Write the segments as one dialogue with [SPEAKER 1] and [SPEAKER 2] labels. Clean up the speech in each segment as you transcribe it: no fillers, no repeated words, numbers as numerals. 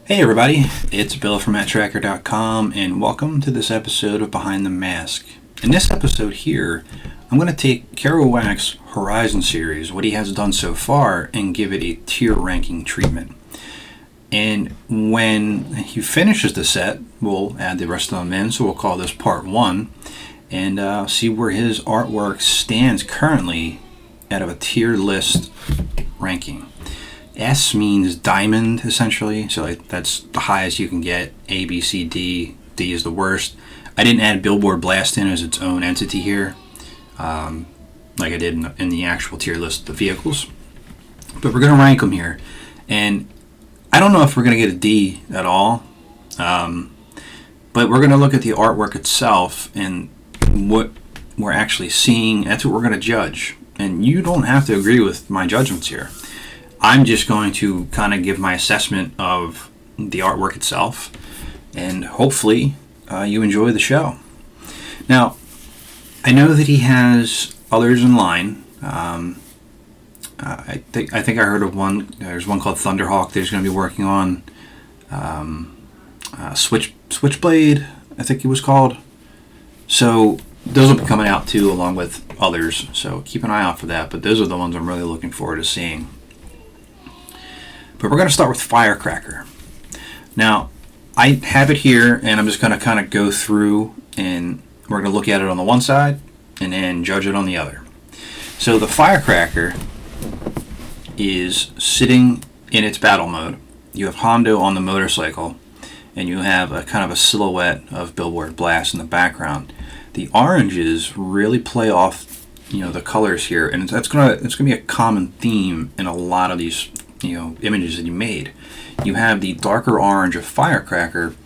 [SPEAKER 1] Hey everybody, it's Bill from Matt-Trakker.com and welcome to this episode of Behind the Mask. In this episode here, I'm going to take Kero Wack's Horizon series, what he has done so far, and give it a tier ranking treatment. And when he finishes the set, we'll add the rest of them in, so we'll call this part 1, and see where his artwork stands currently out of a tier list ranking. S means diamond, essentially, so that's the highest you can get. A, B, C, D. D is the worst. I didn't add Billboard Blast in as its own entity here, like I did in the actual tier list of the vehicles. But we're going to rank them here, and I don't know if we're going to get a D at all, but we're going to look at the artwork itself and what we're actually seeing. That's what we're going to judge, and you don't have to agree with my judgments here. I'm just going to kind of give my assessment of the artwork itself, and hopefully you enjoy the show. Now, I know that he has others in line. I think I heard of one. There's one called Thunderhawk that he's going to be working on. Switchblade, I think it was called. So those will be coming out too, along with others. So keep an eye out for that. But those are the ones I'm really looking forward to seeing. But we're going to start with Firecracker. Now, I have it here, and I'm just going to kind of go through, and we're going to look at it on the one side, and then judge it on the other. So the Firecracker is sitting in its battle mode. You have Hondo on the motorcycle, and you have a kind of a silhouette of Billboard Blast in the background. The oranges really play off, the colors here, and it's going to be a common theme in a lot of these images that you made. You have the darker orange of Firecracker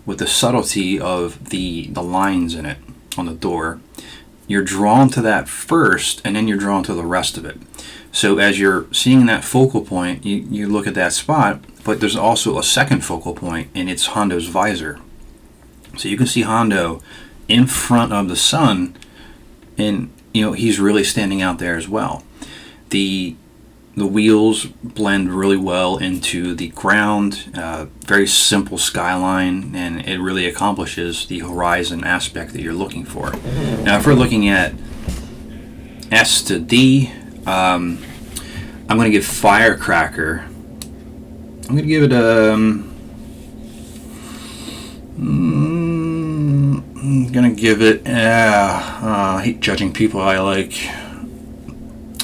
[SPEAKER 1] with the subtlety of the lines in it on the door. You're drawn to that first, and then you're drawn to the rest of it. So as you're seeing that focal point, you look at that spot, but there's also a second focal point, and it's Hondo's visor. So you can see Hondo in front of the sun, and he's really standing out there as well. The wheels blend really well into the ground, very simple skyline, and it really accomplishes the horizon aspect that you're looking for. Now, if we're looking at S to D, I'm going to give Firecracker, I'm going to give it I hate judging people I like.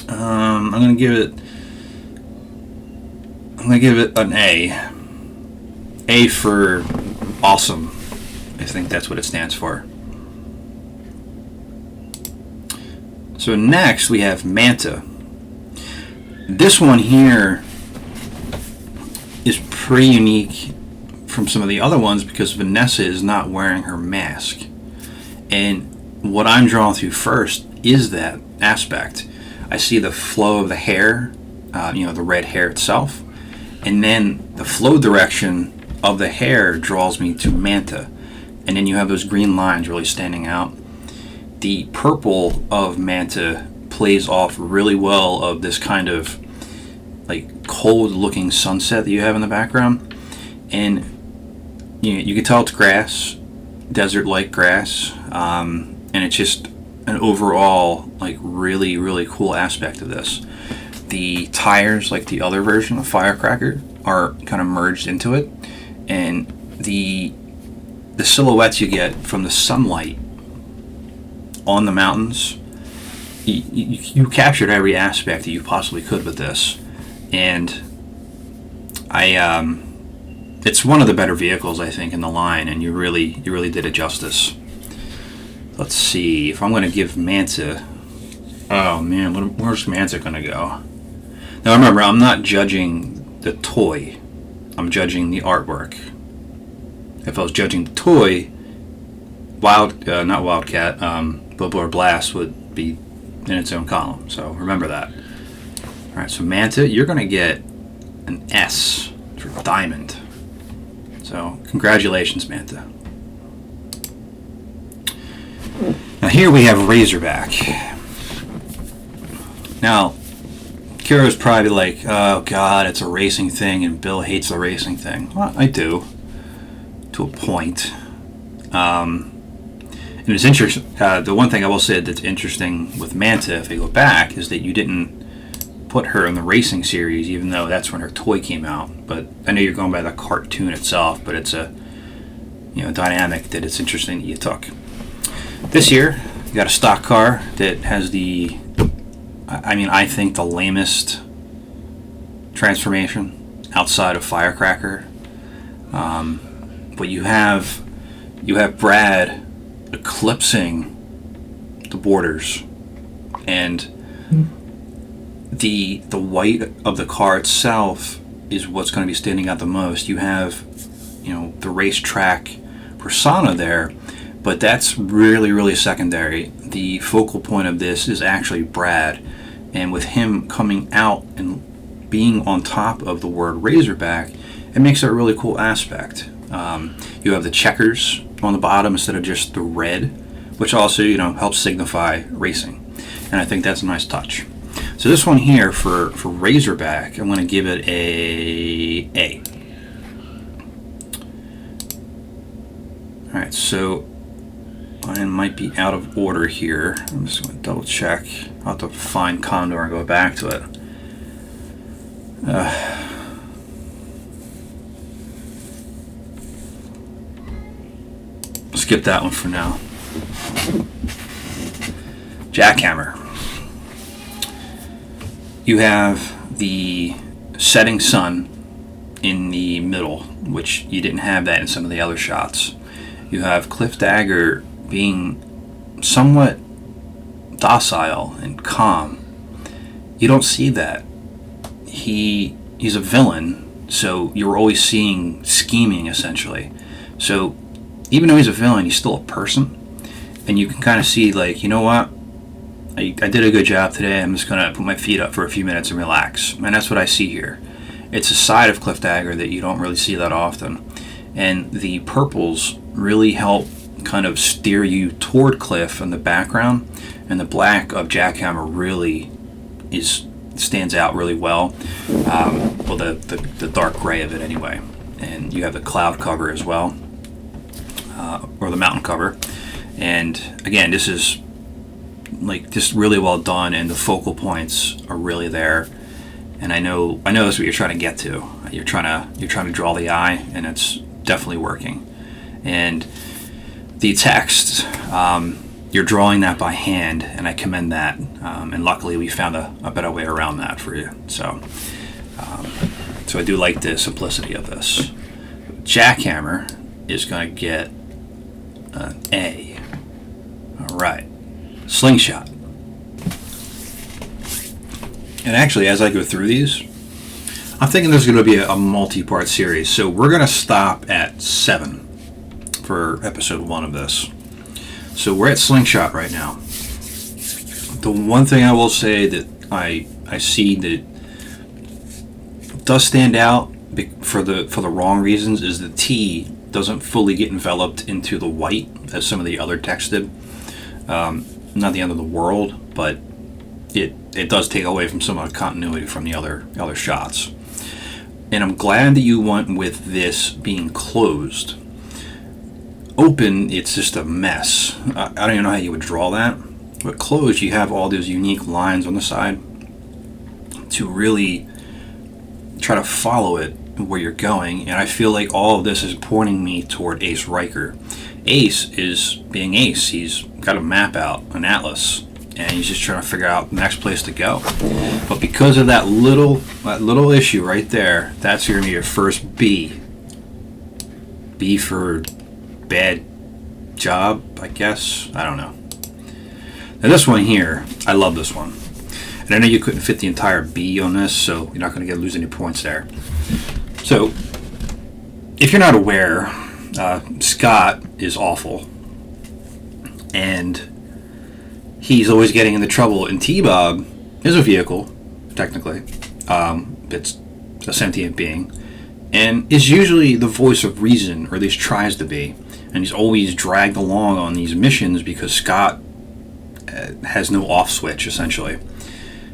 [SPEAKER 1] I'm going to give it an A. A for awesome. I think that's what it stands for. So next we have MANTA. This one here is pretty unique from some of the other ones because Vanessa is not wearing her mask. And what I'm drawn to first is that aspect. I see the flow of the hair, the red hair itself, and then the flow direction of the hair draws me to MANTA, and then you have those green lines really standing out. The purple of MANTA plays off really well of this kind of like cold looking sunset that you have in the background, and you can tell it's grass, desert like grass, and it's just an overall like really cool aspect of this. The tires, like the other version of Firecracker, are kind of merged into it, and the silhouettes you get from the sunlight on the mountains, you captured every aspect that you possibly could with this, and it's one of the better vehicles I think in the line, and you really did it justice. Let's see if I'm going to give MANTA Oh man, where's MANTA gonna go? Now remember, I'm not judging the toy. I'm judging the artwork. If I was judging the toy, not Wildcat, Billboard Blast would be in its own column. So remember that. All right, so MANTA, you're gonna get an S for Diamond. So congratulations, MANTA. Now here we have Razorback. Now, Kero's probably like, oh god, it's a racing thing and Bill hates the racing thing. Well, I do, to a point. And it's interesting, the one thing I will say that's interesting with MANTA, if I go back, is that you didn't put her in the racing series, even though that's when her toy came out. But I know you're going by the cartoon itself, but it's a dynamic that it's interesting that you took. This year, you got a stock car that has I think the lamest transformation outside of Firecracker. But you have Brad eclipsing the borders, and the white of the car itself is what's going to be standing out the most. You have the racetrack persona there, but that's really, really secondary. The focal point of this is actually Brad, and with him coming out and being on top of the word Razorback, it makes it a really cool aspect. You have the checkers on the bottom instead of just the red, which also helps signify racing, and I think that's a nice touch. So this one here for Razorback, I'm going to give it a A. All right, so mine might be out of order here. I'm just going to double check. I'll have to find Condor and go back to it. Skip that one for now. Jackhammer. You have the setting sun in the middle, which you didn't have that in some of the other shots. You have Cliff Dagger being somewhat docile and calm. You don't see that. He's a villain, so you're always seeing scheming, essentially. So even though he's a villain, he's still a person, and you can kind of see, like, you know what, I did a good job today, I'm just gonna put my feet up for a few minutes and relax. And that's what I see here. It's a side of Cliff Dagger that you don't really see that often, and the purples really help kind of steer you toward Cliff in the background, and the black of Jackhammer really stands out really well. Well, the dark gray of it anyway, and you have the cloud cover as well, or the mountain cover. And again, this is like just really well done, and the focal points are really there. And I know that's what you're trying to get to. You're trying to draw the eye, and it's definitely working. And the text, you're drawing that by hand, and I commend that. And luckily, we found a better way around that for you. So I do like the simplicity of this. Jackhammer is going to get an A. All right. Slingshot. And actually, as I go through these, I'm thinking there's going to be a multi-part series. So we're going to stop at 7 for episode 1 of this. So we're at Slingshot right now. The one thing I will say that I see that does stand out for the wrong reasons is the T doesn't fully get enveloped into the white as some of the other text did. Not the end of the world, but it does take away from some of the continuity from the other shots. And I'm glad that you went with this being closed. Open, it's just a mess. I don't even know how you would draw that. But closed, you have all those unique lines on the side to really try to follow it where you're going. And I feel like all of this is pointing me toward Ace Riker. Ace is being Ace. He's got a map out, an atlas, and he's just trying to figure out the next place to go. But because of that little issue right there, that's going to be your first B. B for bad job, I guess. I don't know. Now this one here, I love this one. And I know you couldn't fit the entire B on this, so you're not going to lose any points there. So, if you're not aware, Scott is awful. And he's always getting into trouble. And T-Bob is a vehicle, technically. It's a sentient being. And is usually the voice of reason, or at least tries to be. And he's always dragged along on these missions because Scott has no off switch, essentially.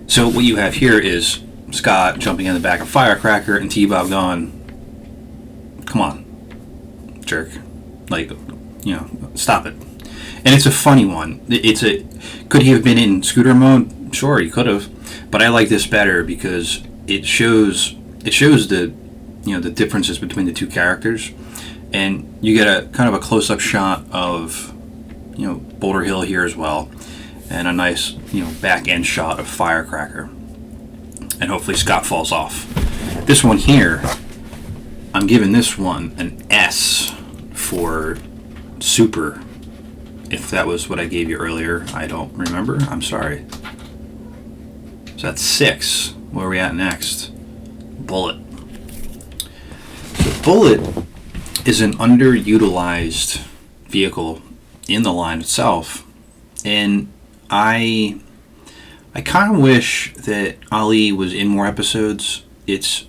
[SPEAKER 1] So what you have here is Scott jumping in the back of Firecracker and T-Bob going, come on, jerk. Like, you know, stop it. And it's a funny one. Could he have been in scooter mode? Sure, he could have. But I like this better because it shows the, you know, the differences between the two characters. And you get a kind of a close-up shot of, you know, Boulder Hill here as well. And a nice, you know, back end shot of Firecracker. And hopefully Scott falls off. This one here, I'm giving this one an S for super. If that was what I gave you earlier, I don't remember. I'm sorry. So that's 6. Where are we at next? Bullet. So Bullet is an underutilized vehicle in the line itself. And I kind of wish that Ali was in more episodes. It's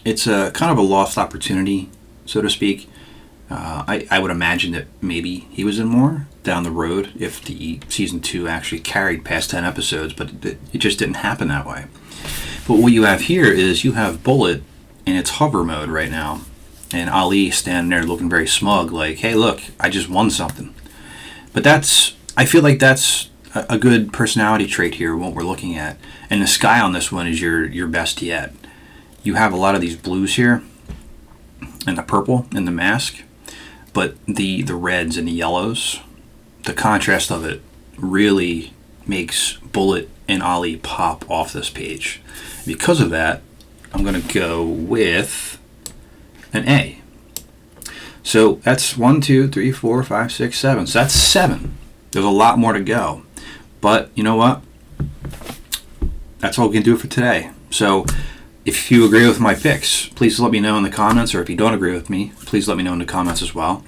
[SPEAKER 1] a kind of a lost opportunity, so to speak. I would imagine that maybe he was in more down the road if the season 2 actually carried past 10 episodes, but it just didn't happen that way. But what you have here is you have Bullet in its hover mode right now, and Ali standing there looking very smug, like, hey, look, I just won something. But I feel like that's a good personality trait here, what we're looking at. And the sky on this one is your best yet. You have a lot of these blues here, and the purple in the mask, but the reds and the yellows, the contrast of it really makes Bullet and Ali pop off this page. Because of that, I'm going to go with an A. So that's 1, 2, 3, 4, 5, 6, 7. So that's 7. There's a lot more to go. But you know what? That's all we can do for today. So if you agree with my picks, please let me know in the comments, or if you don't agree with me, please let me know in the comments as well.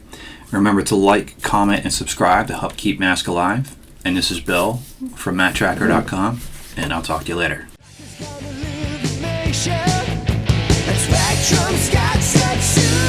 [SPEAKER 1] Remember to like, comment, and subscribe to help keep Mask alive. And this is Bill from Matt-Trakker.com, and I'll talk to you later. Spectrum's got such supervision.